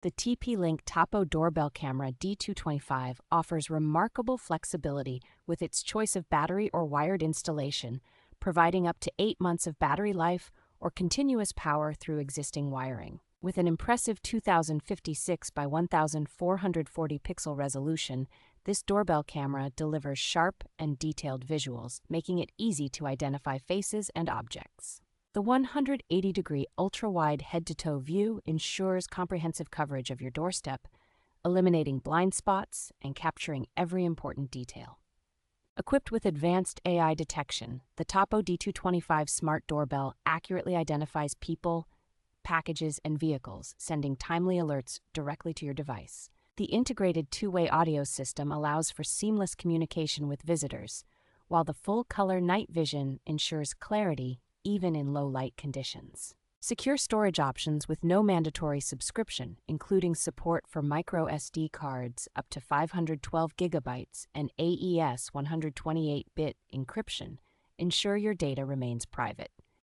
The TP-Link Tapo Doorbell camera D225 offers remarkable flexibility with its choice of battery or wired installation, providing up to 8 months of battery life or continuous power through existing wiring. With an impressive 2056 by 1440 pixel resolution, this doorbell camera delivers sharp and detailed visuals, making it easy to identify faces and objects. The 180-degree ultra-wide head-to-toe view ensures comprehensive coverage of your doorstep, eliminating blind spots and capturing every important detail. Equipped with advanced AI detection, the Tapo D225 smart doorbell accurately identifies people, packages, and vehicles, sending timely alerts directly to your device. The integrated two-way audio system allows for seamless communication with visitors, while the full-color night vision ensures clarity even in low-light conditions. Secure storage options with no mandatory subscription, including support for microSD cards up to 512 gigabytes and AES 128-bit encryption, ensure your data remains private.